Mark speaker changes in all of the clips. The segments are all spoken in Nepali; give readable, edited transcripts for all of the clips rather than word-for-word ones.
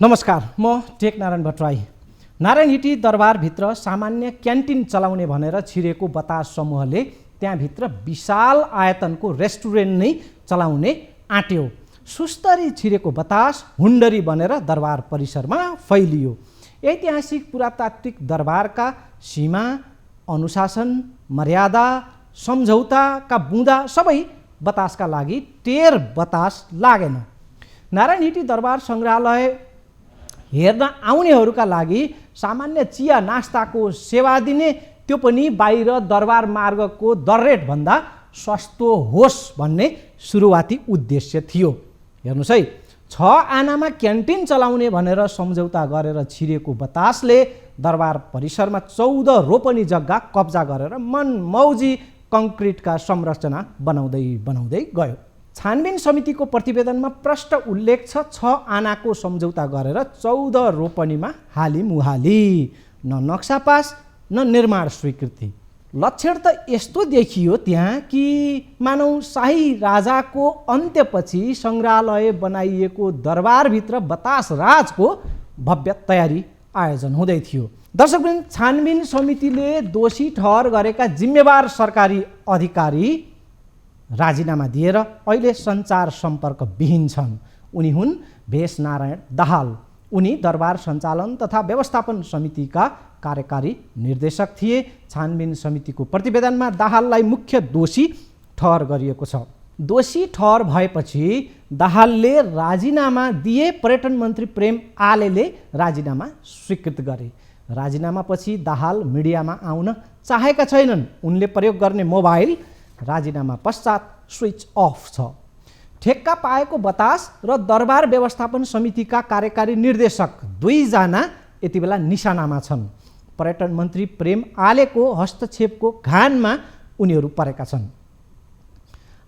Speaker 1: नमस्कार, म टेक नारायण भट्टराई। नारायण हिटी दरबारभित्र सामान्य क्यान्टिन चलाउने भनेर छिरेको बतास समूहले त्यहाँभित्र विशाल आयतनको रेस्टुरेन्ट नै चलाउने आँट्यो। सुस्तरी छिरेको बतास हुन्डरी बनेर दरबार परिसरमा फैलियो। ऐतिहासिक पुरातात्विक दरबारका सीमा, अनुशासन, मर्यादा, सम्झौताका बुँदा सबै बतासका लागि टेर बतास लागेन। नारायण हिटी दरबार सङ्ग्रहालय हेर्न आउनेहरूका लागि सामान्य चिया नास्ताको सेवा दिने, त्यो पनि बाहिर दरबार मार्गको दर रेटभन्दा सस्तो होस् भन्ने सुरुवाती उद्देश्य थियो। हेर्नुहोस् है, 6 आनामा क्यान्टिन चलाउने भनेर सम्झौता गरेर छिरेको बतासले दरबार परिसरमा 14 रोपनी जग्गा कब्जा गरेर मनमौजी कङ्क्रिटका संरचना बनाउँदै गयो। छानबिन समितिको प्रतिवेदनमा प्रष्ट उल्लेख छ, 6 आनाको सम्झौता गरेर 14 रोपनीमा हालिमुहाली, न नक्सा पास न निर्माण स्वीकृति। लक्षण त यस्तो देखियो त्यहाँ कि मानौ शाही राजाको अन्त्यपछि सङ्ग्रहालय बनाइएको दरबारभित्र बतास राजको भव्य तयारी आयोजन हुँदै थियो। दर्शकवृन्द, छानबिन समितिले दोषी ठहर गरेका जिम्मेवार सरकारी अधिकारी राजीनामा दिएर अहिले सञ्चार सम्पर्क विहीन छन्। उनी हुन् भेष नारायण दाहाल। उनी दरबार सञ्चालन तथा व्यवस्थापन समितिका कार्यकारी निर्देशक थिए। छानबिन समितिको प्रतिवेदनमा दाहाललाई मुख्य दोषी ठहर गरिएको छ। दोषी ठहर भएपछि दाहालले राजीनामा दिए। पर्यटन मन्त्री प्रेम आलेले राजीनामा स्वीकृत गरे। राजीनामापछि दाहाल मिडियामा आउन चाहेका छैनन्। उनले प्रयोग गर्ने मोबाइल राजीनामा पश्चात स्विच अफ छ। ठेक्का पाएको बतास र दरबार व्यवस्थापन समितिका कार्यकारी निर्देशक 2 जना यति बेला निशानामा छन्। पर्यटन मन्त्री प्रेम आलेको हस्तक्षेपको घानमा उनीहरू परेका छन्।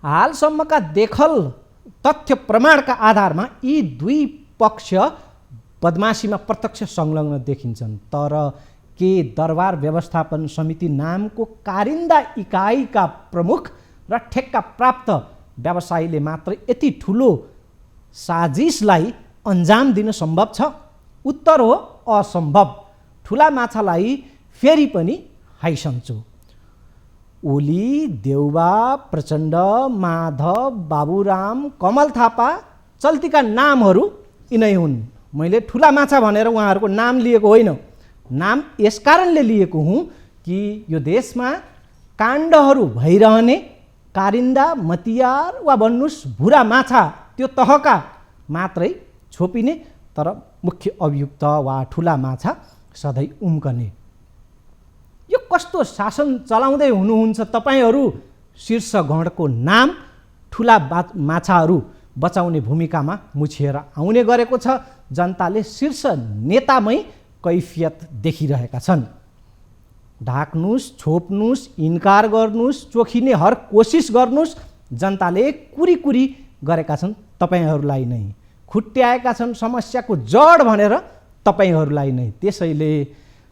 Speaker 1: हालसम्मका देखल तथ्य प्रमाणका आधारमा यी 2 पक्ष बदमासीमा प्रत्यक्ष संलग्न देखिन्छन्। तर के दरबार व्यवस्थापन समिति नामको कारिन्दा इकाइका प्रमुख र ठेक्का प्राप्त व्यवसायीले मात्र यति ठुलो साजिसलाई अन्जाम दिन सम्भव छ? उत्तर हो असम्भव। ठुला माछालाई फेरि पनि हाइसन्चो। ओली, देउबा, प्रचण्ड, माधव, बाबुराम, कमल थापा चल्तीका नामहरू यिनै हुन्। मैले ठुला माछा भनेर उहाँहरूको नाम लिएको होइन। नाम यस कारणले लिएको हुँ कि यो देशमा काण्डहरू भइरहने कारिन्दा, मतियार वा भन्नुस् भुरा माछा त्यो तहका मात्रै छोपिने, तर मुख्य अभियुक्त वा ठुला माछा सधैँ उम्कने। यो कस्तो शासन चलाउँदै हुनुहुन्छ तपाईँहरू? शीर्ष गणको नाम ठुला माछाहरू बचाउने भूमिकामा मुछिएर आउने गरेको छ। जनताले शीर्ष नेतामै कैफियत देखिरहेका छन्। ढाक्नुस्, छोप्नुस्, इन्कार गर्नुस्, चोखिने हर कोसिस गर्नुस्, जनताले कुरी गरेका छन् तपाईँहरूलाई नै। खुट्याएका छन् समस्याको जड भनेर तपाईँहरूलाई नै। त्यसैले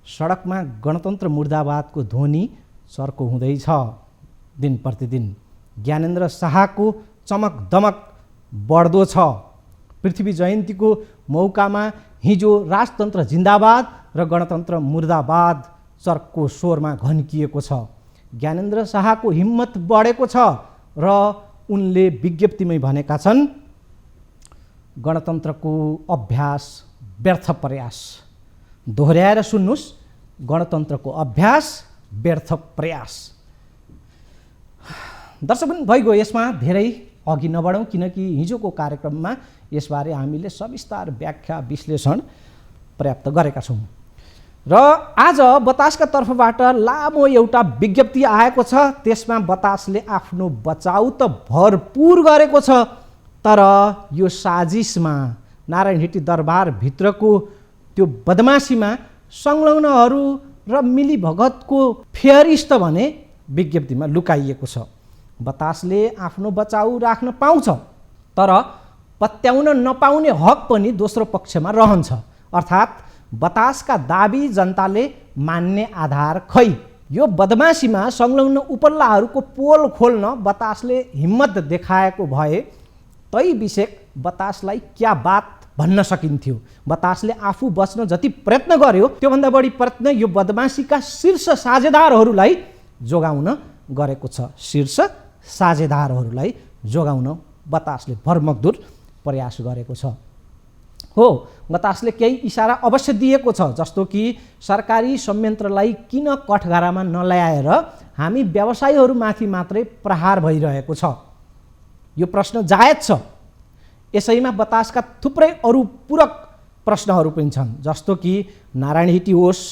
Speaker 1: सडकमा गणतन्त्र मुर्दाबादको ध्वनि चर्को हुँदैछ दिन प्रतिदिन। ज्ञानेन्द्र शाहको चमक दमक बढ्दो छ। पृथ्वी जयन्तीको मौकामा हिजो राजतन्त्र जिन्दाबाद र गणतन्त्र मुर्दाबाद चर्को स्वरमा घन्किएको छ। ज्ञानेन्द्र शाहको हिम्मत बढेको छ र उनले विज्ञप्तिमै भनेका छन्, गणतन्त्रको अभ्यास व्यर्थ प्रयास। दोहोऱ्याएर सुन्नुहोस्, गणतन्त्रको अभ्यास व्यर्थ प्रयास। दर्शकवृन्द, भइगयो। यसमा धेरै अघि नबढौँ, किनकि हिजोको कार्यक्रममा यसबारे हामीले सविस्तार व्याख्या विश्लेषण पर्याप्त गरेका छौँ। र आज बतासका तर्फबाट लामो एउटा विज्ञप्ति आएको छ। त्यसमा बतासले आफ्नो बचाउ त भरपुर गरेको छ, तर यो साजिसमा, नारायण हिटी दरबारभित्रको त्यो बदमासीमा संलग्नहरू र मिलीभगतको फेरिस्त भने विज्ञप्तिमा लुकाइएको छ। बतासले आफ्नो बचाउ राख्न पाउँछ, तर पत्याउन नपाउने हक पनि दोस्रो पक्षमा रहन्छ। अर्थात् बतासका दाबी जनताले मान्ने आधार खै। यो बदमासीमा संलग्न उपल्लाहरूको पोल खोल्न बतासले हिम्मत देखाएको भए तै विषय बतासलाई क्या बात भन्न सकिन्थ्यो। बतासले आफू बच्न जति प्रयत्न गर्यो त्योभन्दा बढी प्रयत्न यो बदमासीका शीर्ष साझेदारहरूलाई जोगाउन गरेको छ। शीर्ष साझेदारहरूलाई जोगाउन बतासले भरमग्दुर प्रयास गरेको छ। हो, बतासले केही इसारा अवश्य दिएको छ, जस्तो कि सरकारी संयन्त्रलाई किन कठघरामा नल्याएर हामी व्यवसायीहरूमाथि मात्रै प्रहार भइरहेको छ। यो प्रश्न जायज छ। यसैमा बतासका थुप्रै अरू पूरक प्रश्नहरू पनि छन्, जस्तो कि नारायण हिटी होस्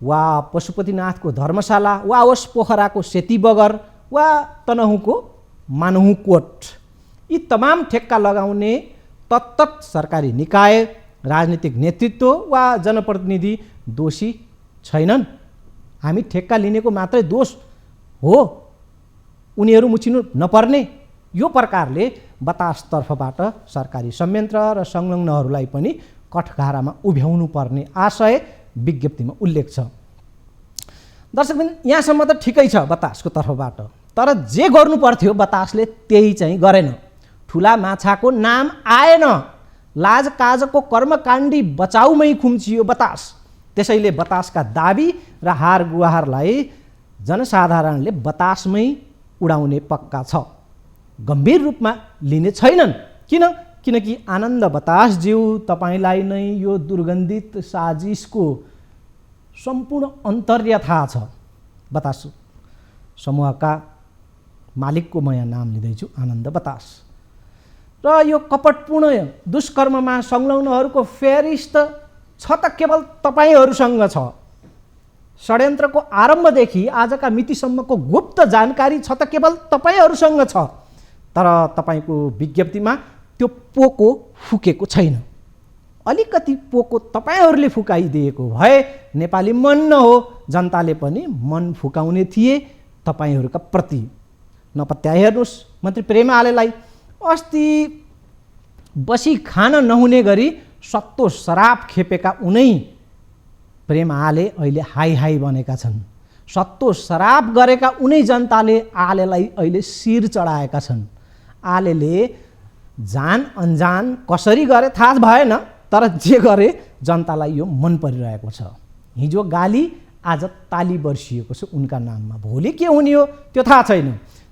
Speaker 1: वा पशुपतिनाथको धर्मशाला वा होस् पोखराको सेती बगर वा तनहुँको मानहुँकोट। यी तमाम ठेक्का लगाउने तत्त सरकारी निकाय, राजनीतिक नेतृत्व वा जनप्रतिनिधि दोषी छैनन्। हामी ठेक्का लिनेको मात्रै दोष हो, उनीहरू मुछिनु नपर्ने। यो प्रकारले बतासतर्फबाट सरकारी संयन्त्र र संलग्नहरूलाई पनि कठघारामा उभ्याउनु पर्ने आशय विज्ञप्तिमा उल्लेख छ। दर्शकबिन, यहाँसम्म त ठिकै छ बतासको तर्फबाट, तर जे गर्नु पर्थ्यो बतासले त्यही चाहिँ गरेन। ठुला माछाको नाम आएन, लाज काजको कर्मकाण्डी बचाउमै खुम्चियो बतास। त्यसैले बतासका दाबी र हार गुहारलाई जनसाधारणले बतासमै उडाउने पक्का छ, गम्भीर रूपमा लिने छैनन्। किनकि आनन्द बतासज्यू तपाईँलाई नै यो दुर्गन्धित साजिसको सम्पूर्ण अन्तर्य थाहा छ। बतास समूहका मालिकको म यहाँ नाम लिँदैछु, आनन्द बतास। र यो कपटपूर्ण दुष्कर्ममा संलग्नहरूको फेरिस्त छ त केवल तपाईँहरूसँग छ। षड्यन्त्रको आरम्भदेखि आजका मितिसम्मको गुप्त जानकारी छ त केवल तपाईँहरूसँग छ, तर तपाईँको विज्ञप्तिमा त्यो पोको फुकेको छैन। अलिकति पोको तपाईँहरूले फुकाइदिएको भए नेपाली मन न हो, जनताले पनि मन फुकाउने थिए तपाईँहरूका प्रति। नपत्याइ हेर्नुहोस् मन्त्री प्रेम आलेलाई अस्ति बसी खान नहुने गरी सत्तो शराब खेपेका उनै प्रेम आले अहिले हाई हाई बनेका छन्। सत्तो शराब गरेका उनै जनताले आलेलाई अहिले शिर चढाएका छन्। आलेले जान अनजान कसरी गरे थाहा भएन, तर जे गरे जनतालाई यो मन परिरहेको छ। हिजो गाली आज ताली बर्सिएको छ उनका नाममा, भोलि के हुने हो त्यो थाहा छैन।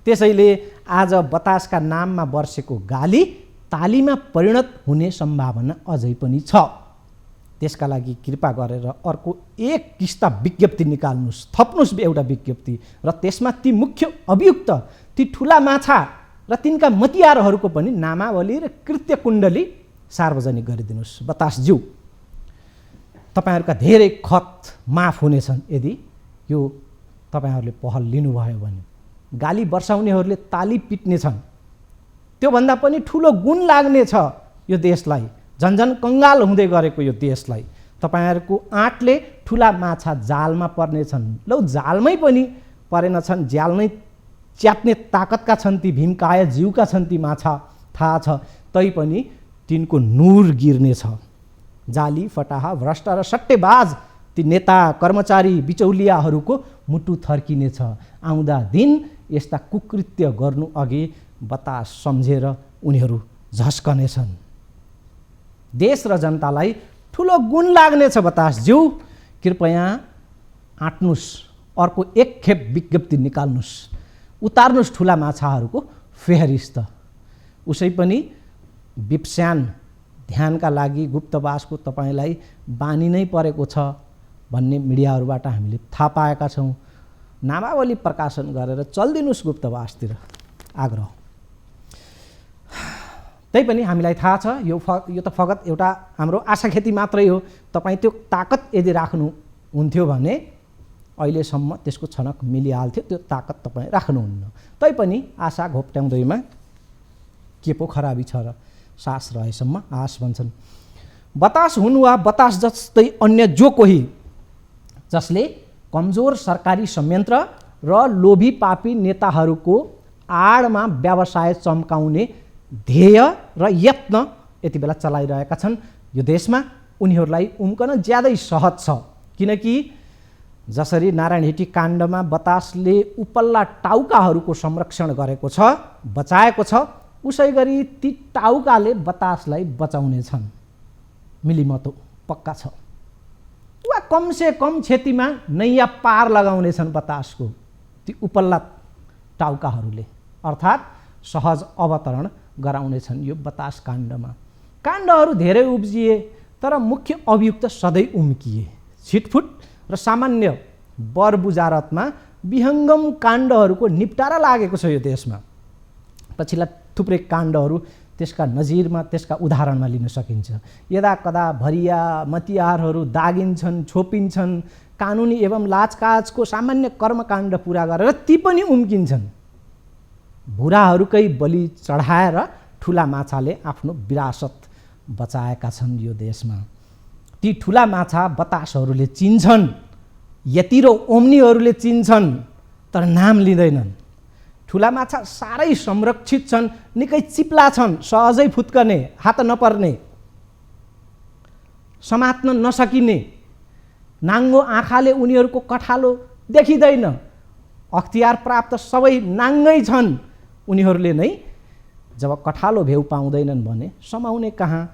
Speaker 1: त्यसैले आज बतासका नाममा बर्सेको गाली तालीमा परिणत हुने सम्भावना अझै पनि छ। त्यसका लागि कृपा गरेर अर्को एक किस्ता विज्ञप्ति निकाल्नुहोस्, थप्नुहोस् एउटा विज्ञप्ति, र त्यसमा ती मुख्य अभियुक्त, ती ठुला माछा र तिनका मतियारहरूको पनि नामावली र कृत्य कुण्डली सार्वजनिक गरिदिनुहोस्। बतासज्यू, तपाईँहरूका धेरै खत माफ हुनेछन् यदि यो तपाईँहरूले पहल लिनुभयो भने। गाली वर्षाउनेहरूले ताली पिट्नेछन्, त्योभन्दा पनि ठुलो गुण लाग्नेछ यो देशलाई, झन्झन कङ्गाल हुँदै गरेको यो देशलाई। तपाईँहरूको आँटले ठुला माछा जालमा पर्नेछन्। लौ, जालमै पनि परेनछन्, जाल नै च्यात्ने ताकतका छन् ती, भीमकाय जीवका छन् ती माछा, थाहा छ। तैपनि तिनको नुर गिर्नेछ। जाली फटाहा भ्रष्ट र सट्टेबाज ती नेता कर्मचारी बिचौलियाहरूको मुटु थर्किनेछ। आउँदा दिन यस्ता कुकृत्य गर्नु अघि बतास सम्झेर उनीहरू झस्कनेछन्। देश र जनतालाई ठुलो गुण लाग्नेछ बतासज्यू, कृपया आँट्नुहोस्, अर्को एक खेप विज्ञप्ति निकाल्नुहोस्, उतार्नुहोस् ठुला माछाहरूको फेहरिस्त। उसै पनि विप्स्यान ध्यानका लागि गुप्तवासको तपाईँलाई बानी नै परेको छ भन्ने मिडियाहरूबाट हामीले थाहा पाएका छौँ। नामावली प्रकाशन गरेर चलिदिनुहोस् गुप्तवासतिर, आग्रह। त्यही पनि हामीलाई थाहा छ यो त फगत एउटा हाम्रो आशा खेती मात्रै हो। तपाईँ त्यो ताकत यदि राख्नुहुन्थ्यो भने अहिलेसम्म त्यसको छनक मिलिहाल्थ्यो। त्यो ताकत तपाईँ राख्नुहुन्न। तैपनि आशा घोप्ट्याउँदैमा के पो खराबी छ र, सास रहेसम्म आश भन्छन्। बतास हुन् वा बतास जस्तै अन्य जो कोही जसले कमजोर सरकारी संयन्त्र र लोभी पापी नेताहरूको आडमा व्यवसाय चम्काउने ध्येय र यत्न यति बेला चलाइरहेका छन् यो देशमा, उनीहरूलाई उम्कन ज्यादै सहज छ। किनकि जसरी नारायण हिटी काण्डमा बतासले उपल्ला टाउकाहरूको संरक्षण गरेको छ, बचाएको छ, उसै गरी ती टाउकाले बतासलाई बचाउने छन्। मिलिमतो पक्का छ। वा कमसे कम क्षतिमा नैया पार लगाउनेछन् बतासको ती उपल्ला टाउकाहरूले, अर्थात् सहज अवतरण गराउनेछन् यो बतास काण्डमा। काण्डहरू धेरै उब्जिए तर मुख्य अभियुक्त सधैँ उम्किए। छिटफुट र सामान्य बर बुजारतमा विहङ्गम काण्डहरूको निपटारा लागेको छ यो देशमा। पछिल्ला थुप्रै काण्डहरू त्यसका नजिरमा, त्यसका उदाहरणमा लिन सकिन्छ। यदा कदा भरिया मतियारहरू दागिन्छन्, छोपिन्छन्, कानुनी एवं लाजकाजको सामान्य कर्मकाण्ड पुरा गरेर ती पनि उम्किन्छन्। भुराहरूकै बलि चढाएर ठुला माछाले आफ्नो विरासत बचाएका छन् यो देशमा। ती ठुला माछा बतासहरूले चिन्छन्, यतिरो ओम्नीहरूले चिन्छन्, तर नाम लिँदैनन्। ठुला माछा साह्रै संरक्षित छन्, निकै चिप्ला छन्, सहजै फुत्कने, हात नपर्ने, समात्न नसकिने। नाङ्गो आँखाले उनीहरूको कठालो देखिँदैन। अख्तियार प्राप्त सबै नाङ्गै छन्। उनीहरूले नै जब कठालो भेउ पाउँदैनन् भने समाउने कहाँ?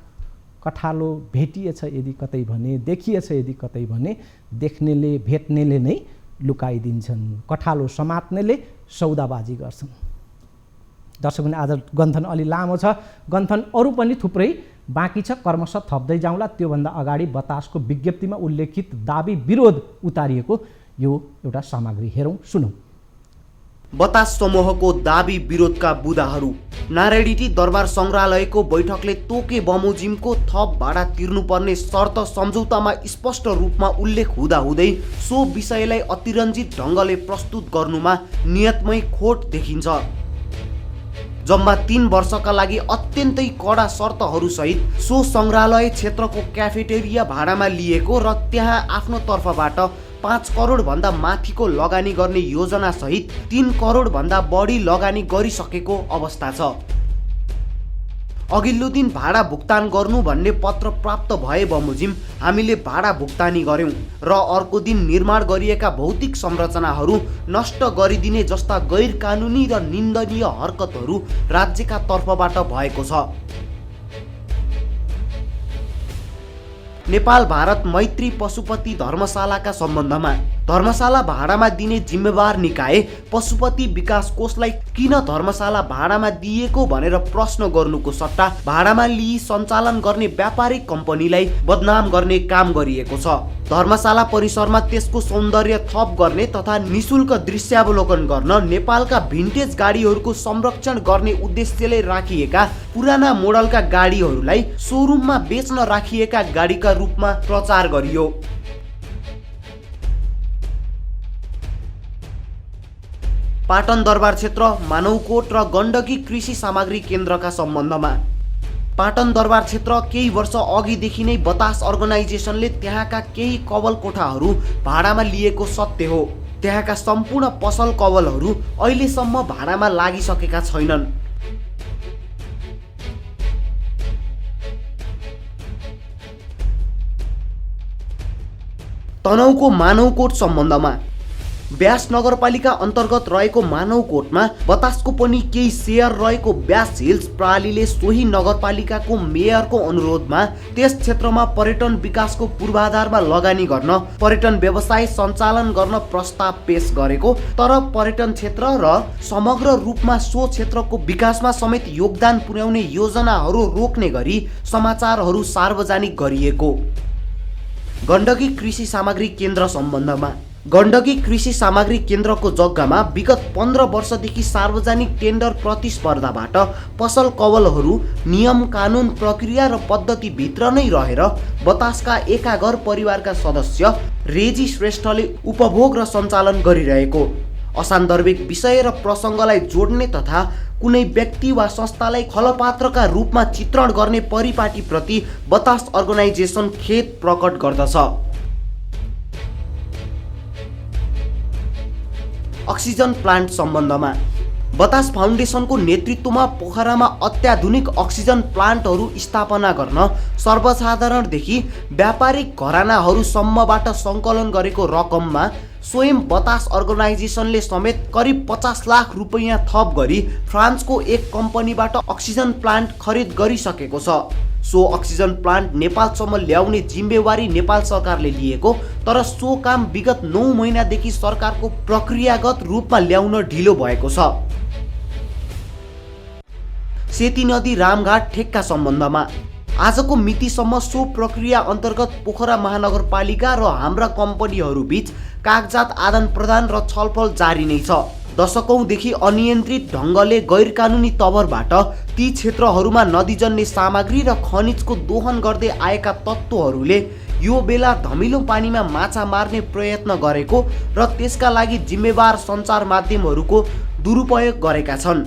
Speaker 1: कठालो भेटिएछ यदि कतै भने, देखिएछ यदि कतै भने, देख्नेले भेट्नेले नै लुकाइदिन्छन्। कठालो समात्नेले सौदाबाजी गर्छन्। दर्शकले आज गन्थन अलि लामो छ, गन्थन अरू पनि थुप्रै बाँकी छ, क्रमशः थप्दै जाउँला। त्योभन्दा अगाडि बतासको विज्ञप्तिमा उल्लेखित दाबी विरोध उतारिएको यो एउटा सामग्री हेरौँ, सुनौँ।
Speaker 2: बतास समूहको दाबी विरोधका बुदाहरू। नारायणी दरबार संग्रहालयको बैठकले तोके बमोजिमको थप भाडा तिर्नुपर्ने शर्त सम्झौतामा स्पष्ट रूपमा उल्लेख हुँदाहुँदै सो विषयलाई अतिरञ्जित ढङ्गले प्रस्तुत गर्नुमा नियतमै खोट देखिन्छ। जम्मा 3 वर्षका लागि अत्यन्तै कडा शर्तहरूसहित सो संग्रहालय क्षेत्रको क्याफेटेरिया भाडामा लिएको र त्यहाँ आफ्नो तर्फबाट 5 करोड भन्दा माथिको लगानी गर्ने योजना सहित 3 करोड भन्दा बढी लगानी गरिसकेको अवस्था छ। अघिल्लो दिन भाडा भुक्तान गर्नु भन्ने पत्र प्राप्त भए बमोजिम हामीले भाडा भुक्तानी गर्यौं र अर्को दिन निर्माण गरिएका भौतिक संरचनाहरू नष्ट गरिदिने जस्ता गैर कानुनी र निन्दनीय हरकतहरू राज्यका तर्फबाट भएको छ। नेपाल भारत मैत्री पशुपति धर्मशालाका सम्बन्धमा धर्मशाला भाडामा दिने जिम्मेवार निकाय पशुपति विकास कोषलाई किन धर्मशाला भाडामा दिएको भनेर प्रश्न गर्नुको सट्टा भाडामा लिई सञ्चालन गर्ने व्यापारिक कम्पनीलाई बदनाम गर्ने काम गरिएको छ। धर्मशाला परिसरमा त्यसको सौन्दर्य थप गर्ने तथा निशुल्क दृश्यावलोकन गर्न नेपालका भिन्टेज गाडीहरूको संरक्षण गर्ने उद्देश्यले राखिएका पुराना मोडलका गाडीहरूलाई सोरुममा बेच्न राखिएका गाडीका रूपमा प्रचार गरियो। पाटन दरबार क्षेत्र, मानवकोट र गण्डकी कृषि सामग्री केन्द्रका सम्बन्धमा पाटन दरबार क्षेत्र केही वर्ष अघिदेखि नै बतास अर्गनाइजेसनले त्यहाँका केही कवल कोठाहरू भाडामा लिएको सत्य हो। त्यहाँका सम्पूर्ण पसल कवलहरू अहिलेसम्म भाडामा लागिसकेका छैनन्। तनहुँको मानवकोट सम्बन्धमा ब्यास नगरपालिका अन्तर्गत रहेको मानवकोटमा बतासको पनि केही सेयर रहेको ब्यास हिल्स प्रणालीले सोही नगरपालिकाको मेयरको अनुरोधमा त्यस क्षेत्रमा पर्यटन विकासको पूर्वाधारमा लगानी गर्न, पर्यटन व्यवसाय सञ्चालन गर्न प्रस्ताव पेश गरेको, तर पर्यटन क्षेत्र र समग्र रूपमा सो क्षेत्रको विकासमा समेत योगदान पुर्याउने योजनाहरू रोक्ने गरी समाचारहरू सार्वजनिक गरिएको। गण्डकी कृषि सामग्री केन्द्र सम्बन्धमा गण्डकी कृषि सामग्री केन्द्रको जग्गामा विगत 15 वर्षदेखि सार्वजनिक टेन्डर प्रतिस्पर्धाबाट पसल कवलहरू नियम कानुन प्रक्रिया र पद्धतिभित्र नै रहेर बतासका एकाघर परिवारका सदस्य रेजी श्रेष्ठले उपभोग र सञ्चालन गरिरहेको असान्दर्भिक विषय र प्रसङ्गलाई जोड्ने तथा कुनै व्यक्ति वा संस्थालाई खलपात्रका रूपमा चित्रण गर्ने परिपाटीप्रति बतास अर्गनाइजेसन खेद प्रकट गर्दछ। अक्सिजन प्लान्ट सम्बन्धमा बतास फाउन्डेसनको नेतृत्वमा पोखरामा अत्याधुनिक अक्सिजन प्लान्टहरू स्थापना गर्न सर्वसाधारणदेखि व्यापारिक घरानाहरूसम्मबाट सङ्कलन गरेको रकममा स्वयं बतास अर्गनाइजेसनले समेत करिब 50 लाख रुपैयाँ थप गरी फ्रान्सको एक कम्पनीबाट अक्सिजन प्लान्ट खरिद गरिसकेको छ। सो अक्सिजन प्लान्ट नेपालसम्म ल्याउने जिम्मेवारी नेपाल सरकारले लिएको, तर सो काम विगत 9 महिनादेखि सरकारको प्रक्रियागत रूपमा ल्याउन ढिलो भएको छ। सेती नदी रामघाट ठेक्का सम्बन्धमा आजको मितिसम्म सो प्रक्रिया अन्तर्गत पोखरा महानगरपालिका र हाम्रा कम्पनीहरू बीच कागजात आदान प्रदान र छलफल जारी नै छ। दशकौंदेखि अनियन्त्रित ढङ्गले गैरकानुनी तवरबाट ती क्षेत्रहरूमा नदीजन्य सामग्री र खनिजको दोहन गर्दै आएका तत्त्वहरूले यो बेला धमिलो पानीमा माछा मार्ने प्रयत्न गरेको र त्यसका लागि जिम्मेवार सञ्चार माध्यमहरूको दुरुपयोग गरेका छन्।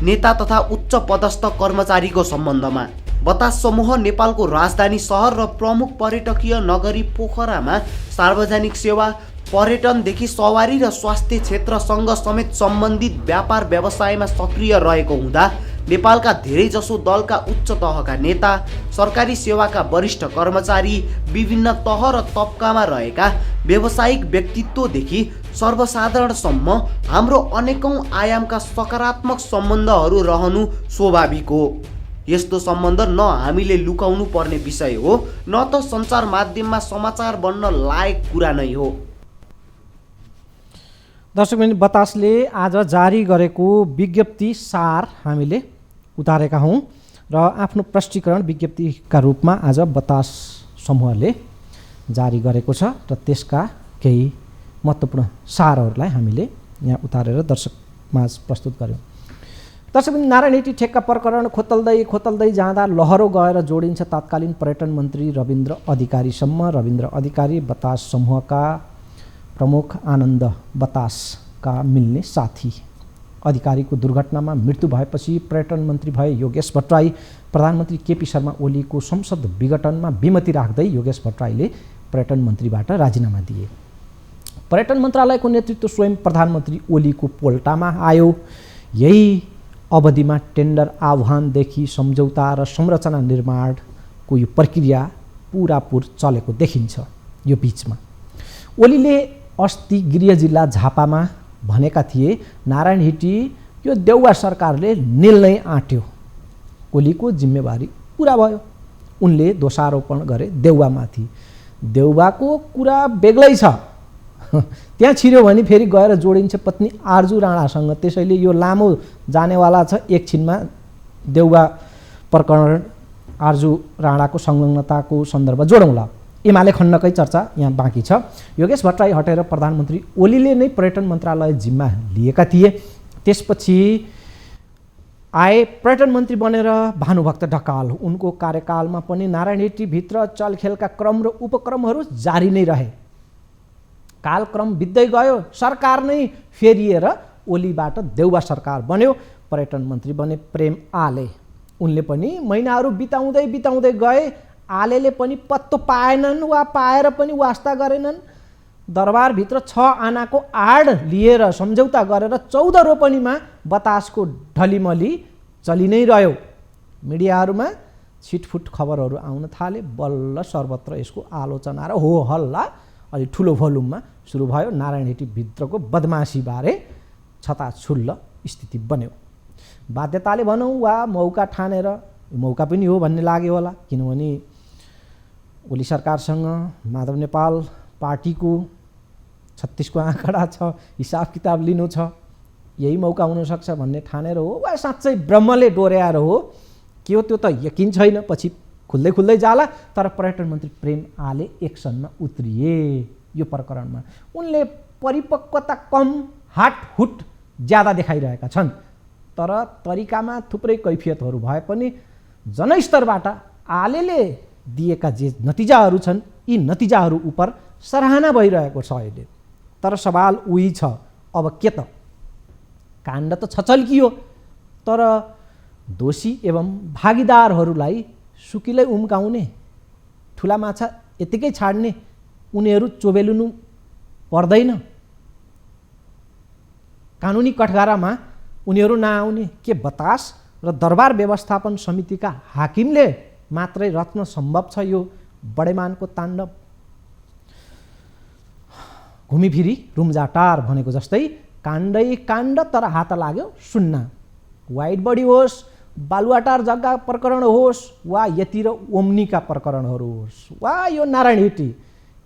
Speaker 2: नेता तथा उच्च पदस्थ कर्मचारीको सम्बन्धमा बतास समूह नेपालको राजधानी सहर र प्रमुख पर्यटकीय नगरी पोखरामा सार्वजनिक सेवा, पर्यटनदेखि सवारी र स्वास्थ्य क्षेत्रसँग समेत सम्बन्धित व्यापार व्यवसायमा सक्रिय रहेको हुँदा नेपालका धेरैजसो दलका उच्च तहका नेता, सरकारी सेवाका वरिष्ठ कर्मचारी, विभिन्न तह र तबकामा रहेका व्यावसायिक व्यक्तित्वदेखि सर्वसाधारणसम्म हाम्रो अनेकौं आयामका सकारात्मक सम्बन्धहरू रहनु स्वाभाविक हो। यस्तो सम्बन्ध न हामीले लुकाउनु पर्ने विषय हो, न त सञ्चार माध्यममा समाचार बन्न लायक कुरा नै हो।
Speaker 1: दर्शकबिन, बतासले आज जारी गरेको विज्ञप्ति सार हामीले उतारेका हौँ र आफ्नो प्रष्टीकरण विज्ञप्तिका रूपमा आज बतास समूहले जारी गरेको छ र त्यसका केही महत्त्वपूर्ण सारहरूलाई हामीले यहाँ उतारेर दर्शकमाझ प्रस्तुत गर्यौँ। दर्शकबिन, नारायण हिटी ठेक्का प्रकरण खोतल्दै जाँदा लहरो गएर जोडिन्छ तत्कालीन पर्यटन मन्त्री रविन्द्र अधिकारीसम्म। रविन्द्र अधिकारी बतास समूहका प्रमुख आनन्द बतासका मिल्ने साथी। अधिकारीको दुर्घटनामा मृत्यु भएपछि पर्यटन मन्त्री भए योगेश भट्टराई। प्रधानमन्त्री केपी शर्मा ओलीको संसद विघटनमा विमति राख्दै योगेश भट्टराईले पर्यटन मन्त्रीबाट राजीनामा दिए। पर्यटन मन्त्रालयको नेतृत्व स्वयं प्रधानमन्त्री ओलीको पोल्टामा आयो। यही अवधिमा टेन्डर आह्वानदेखि सम्झौता र संरचना निर्माणको यो प्रक्रिया पुरापुर चलेको देखिन्छ। यो बिचमा ओलीले अस्ति गृह जिल्ला झापामा भनेका थिए नारायण हिटी यो देउवा सरकारले निल्नै आँट्यो, ओलीको जिम्मेवारी पुरा भयो। उनले दोषारोपण गरे देउवामाथि। देउवाको कुरा बेग्लै छ, त्यहाँ छिर्यो भने फेरि गएर जोडिन्छ पत्नी आर्जु राणासँग। त्यसैले यो लामो जानेवाला छ। एकछिनमा देउवा प्रकरण आर्जु राणाको संलग्नताको सन्दर्भ जोडौँला। एमाले खण्डकै चर्चा यहाँ बाँकी छ। योगेश भट्टराई हटेर प्रधानमन्त्री ओलीले नै पर्यटन मन्त्रालय जिम्मा लिएका थिए। त्यसपछि आए पर्यटन मन्त्री बनेर भानुभक्त ढकाल। उनको कार्यकालमा पनि नारायण हिटीभित्र चलखेलका क्रम र उपक्रमहरू जारी नै रहे। कालक्रम बित्दै गयो, सरकार नै फेरिएर ओलीबाट देउवा सरकार बन्यो। पर्यटन मन्त्री बने प्रेम आले। उनले पनि महिनाहरू बिताउँदै गए। आलेले पनि पत्तो पाएनन् वा पाएर पनि वास्ता गरेनन्। दरबारभित्र 6 आनाको आड लिएर सम्झौता गरेर 14 रोपनीमा बतासको ढलिमली चलि नै रह्यो। मिडियाहरूमा छिटफुट खबरहरू आउन थाले। बल्ल सर्वत्र यसको आलोचना र हो हल्ला अलि ठुलो भोल्युममा सुरु भयो। नारायण हिटी भित्रको बदमासीबारे छताछुल्ल स्थिति बन्यो। बाध्यताले भनौँ वा मौका ठानेर, मौका पनि हो भन्ने लाग्यो होला, किनभने ओली सरकारसँग माधव नेपाल पार्टीको 36 को आँकडा छ, हिसाब किताब लिनु छ, यही मौका हुनसक्छ भन्ने ठानेर हो वा साँच्चै ब्रह्मले डोर्याएर हो के हो त्यो त यकिन छैन। पछि खुल्दै जाला। तर पर्यटन मन्त्री प्रेम आले एक्सनमा उत्रिए यो प्रकरणमा। उनले परिपक्वता कम, हाटहुट ज्यादा देखाइरहेका छन्। तर तरिकामा थुप्रै कैफियतहरू भए पनि जनस्तरबाट आलेले दिएका जे नतिजाहरू छन्, यी नतिजाहरू उप सराहना भइरहेको छ अहिले। तर सवाल उही छ, अब के त? काण्ड त छचल्कियो, तर दोषी एवं भागीदारहरूलाई सुकिलै उम्काउने, ठुला माछा यतिकै छाड्ने उनीहरू चोबेलिनु पर्दैन? कानुनी कठघरामा उनीहरू नआउने के बतास र दरबार व्यवस्थापन समितिका हाकिमले मात्रै रत्न सम्भव छ यो बडेमानको ताण्डव? घुमिफिरी रुम्जाटार भनेको जस्तै काण्डै काण्ड तर हात लाग्यो सुन्न। वाइड बडी होस्, बालुवाटार जग्गा प्रकरण होस्, वा यति र ओम्नीका प्रकरणहरू होस्, वा यो नारायण हिटी,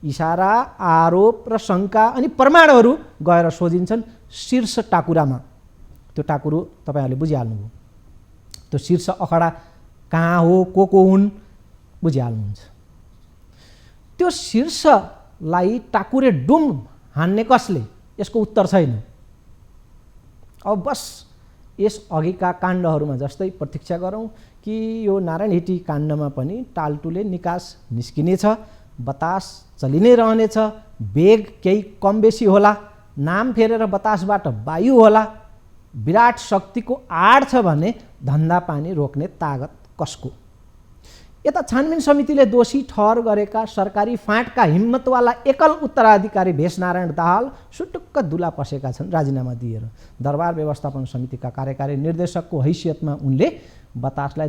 Speaker 1: इसारा, आरोप र शङ्का अनि प्रमाणहरू गएर सोधिन्छन् शीर्ष टाकुरामा। त्यो टाकुरो तपाईँहरूले बुझिहाल्नुभयो। त्यो शीर्ष अखडा कहाँ हो, को हुन् बुझिहाल्नुहुन्छ। त्यो शीर्षलाई टाकुरे डुम हान्ने कसले, यसको उत्तर छैन। अब बस यस अघिका काण्डहरूमा जस्तै प्रतीक्षा गरौँ कि यो नारायण हिटी काण्डमा पनि टालटुले निकास निस्किनेछ, बतास चलि नै रहनेछ, वेग केही कम बेसी होला, नाम फेरेर बतासबाट वायु होला। विराट शक्तिको आड छ भने धन्दा पानी रोक्ने तागत कसको? यता छानबिन समितिले दोषी ठहर गरेका सरकारी फाँटका हिम्मतवाला एकल उत्तराधिकारी भेषनारायण दाहाल सुटुक्क दुला पसेका छन् राजीनामा दिएर। दरबार व्यवस्थापन समितिका कार्यकारी निर्देशकको हैसियतमा उनले बतासलाई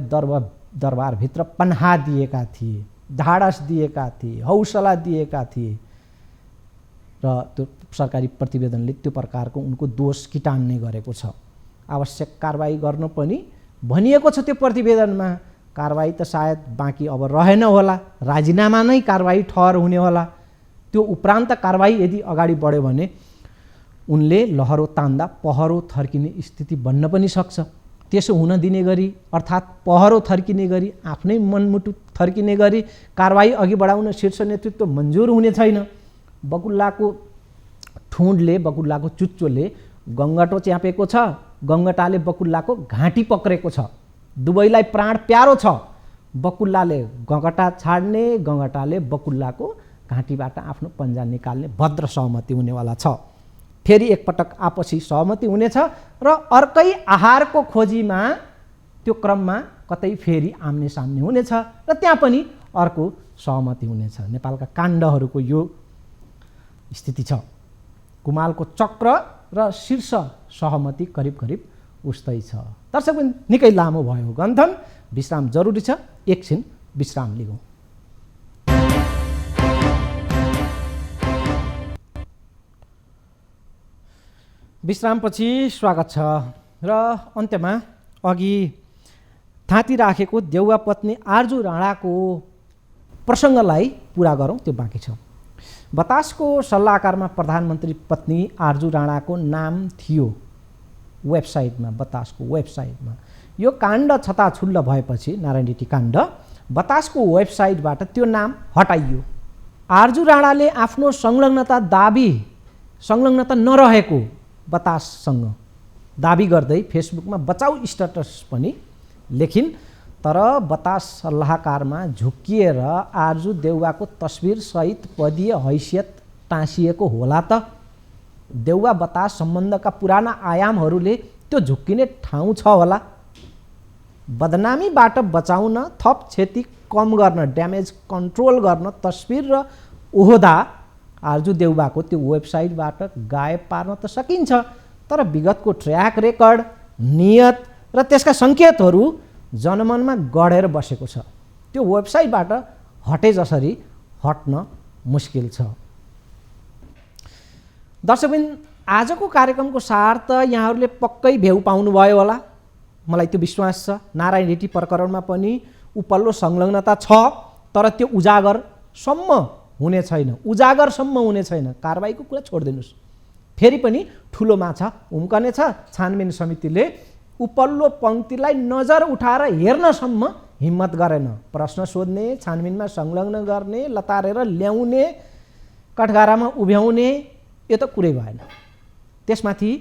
Speaker 1: दरबारभित्र पन्हा दिएका थिए, धाडस दिएका थिए, हौसला दिएका थिए र त्यो सरकारी प्रतिवेदनले त्यो प्रकारको उनको दोष किटान्ने गरेको छ। आवश्यक कारबाही गर्न पनि भनिएको छ त्यो प्रतिवेदनमा। कारबाही त सायद बाँकी अब रहेन होला, राजीनामा नै कारबाही ठहर हुने होला। त्यो उपरान्त कारबाही यदि अगाडि बढ्यो भने उनले लहरो तान्दा पहरो थर्किने स्थिति बन्न पनि सक्छ। त्यसो हुन दिने गरी, अर्थात् पहरो थर्किने गरी, आफ्नै मनमुटु थर्किने गरी कारबाही अघि बढाउन शीर्ष नेतृत्व मन्जुर हुने छैन। बकुल्लाको ठुँडले, बकुल्लाको चुच्चोले गङ्गटो च्यापेको छ, गङ्गटाले बकुल्लाको घाँटी पक्रेको छ। दुवैलाई प्राण प्यारो छ। बकुल्लाले गङ्गटा छाड्ने, गङ्गटाले बकुल्लाको घाँटीबाट आफ्नो पन्जा निकाल्ने भद्र सहमति हुनेवाला छ। फेरि एकपटक आपसी सहमति हुनेछ र अर्कै आहारको खोजीमा त्यो क्रममा कतै फेरि आम्ने सामने हुनेछ र त्यहाँ पनि अर्को सहमति हुनेछ। नेपालका काण्डहरूको यो स्थिति छ। कुमालको चक्र र शीर्ष सहमति करिब करिब उस्तै छ। दर्शक निकै लामो भयो गन्थन, विश्राम जरुरी छ, एकछिन विश्राम लिगौँ। विश्रामपछि स्वागत छ र अन्त्यमा अघि थाँती राखेको देउवा पत्नी आर्जु राणाको प्रसङ्गलाई पुरा गरौँ, त्यो बाँकी छ। बतासको सल्लाहकारमा प्रधानमन्त्री पत्नी आर्जु राणाको नाम थियो वेबसाइटमा, बतासको वेबसाइटमा। यो काण्ड छताछुल्ल भएपछि, नारायण हिटी काण्ड, बतासको वेबसाइटबाट त्यो नाम हटाइयो। आर्जु राणाले आफ्नो संलग्नता नरहेको बताससँग दाबी गर्दै फेसबुकमा बचाउ स्ट्याटस पनि लेखिन्। तर बतास सल्लाहकारमा झुक्किएर आर्जु देउवाको तस्बिरसहित पदीय हैसियत टाँसिएको होला त? देउवा बतास सम्बन्धका पुराना आयामहरूले त्यो झुक्किने ठाउँ छ होला। बदनामीबाट बचाउन, थप क्षति कम गर्न, ड्यामेज कन्ट्रोल गर्न तस्बिर र ओहदा आर्जु देउवाको त्यो वेबसाइटबाट गायब पार्न त सकिन्छ, तर विगतको ट्र्याक रेकर्ड, नियत र त्यसका सङ्केतहरू जनमनमा गढेर बसेको छ। त्यो वेबसाइटबाट हटे जसरी हट्न मुस्किल छ। दर्शकबिन, आजको कार्यक्रमको सार त यहाँहरूले पक्कै भ्यू पाउनुभयो होला, मलाई त्यो विश्वास छ। नारायण हिटी प्रकरणमा पनि उपल्लो संलग्नता छ, तर त्यो उजागरसम्म हुने छैन, उजागरसम्म हुने छैन। कारबाहीको कुरा छोडिदिनुहोस्, फेरि पनि ठुलो माछा उम्कनेछ। छानबिन समितिले उपल्लो पङ्क्तिलाई नजर उठाएर हेर्नसम्म हिम्मत गरेन। प्रश्न सोध्ने, छानबिनमा संलग्न गर्ने, लतारेर ल्याउने, कठघारामा उभ्याउने, यो त कुरै भएन। त्यसमाथि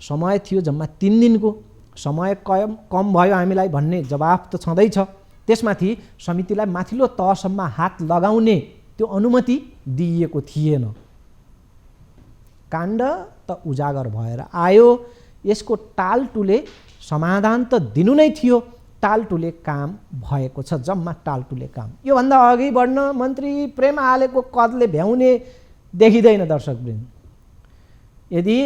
Speaker 1: समय थियो जम्मा 3 दिनको। समय कम भयो हामीलाई भन्ने जवाफ त छँदैछ। त्यसमाथि समितिलाई माथिल्लो तहसम्म हात लगाउने त्यो अनुमति दिइएको थिएन। काण्ड त उजागर भएर आयो, यसको टालटुले समाधान त दिनु नै थियो। टालटुले काम भएको छ, जम्मा टालटुले काम। योभन्दा अघि बढ्न मन्त्री प्रेम आलेको कदले भ्याउने देखिँदैन। दर्शकवृन्द, यदि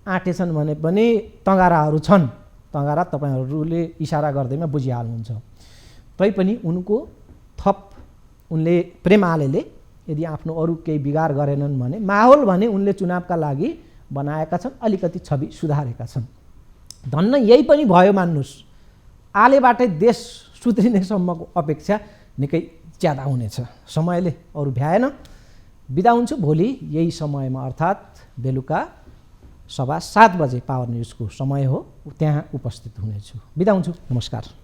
Speaker 1: आँटेछन् भने पनि तँगाराहरू छन्। तँगारा तपाईँहरूले इसारा गर्दैमा बुझिहाल्नुहुन्छ। तैपनि उनले प्रेम आलेले यदि आफ्नो अरू केही बिगार गरेनन् भने माहौल भने उनले चुनावका लागि बनाएका छन्, अलिकति छवि सुधारेका छन्। धन्न यही पनि भयो मान्नुहोस्, आलेबाटै देश सुध्रिनेसम्मको अपेक्षा निकै ज्यादा हुनेछ। समयले अरू भ्याएन। बिदा हुन्छु। भोलि यही समयमा अर्थात् बेलुका 7:15 बजे पावर न्युजको समय हो, त्यहाँ उपस्थित हुनेछु। बिदा हुन्छु। नमस्कार।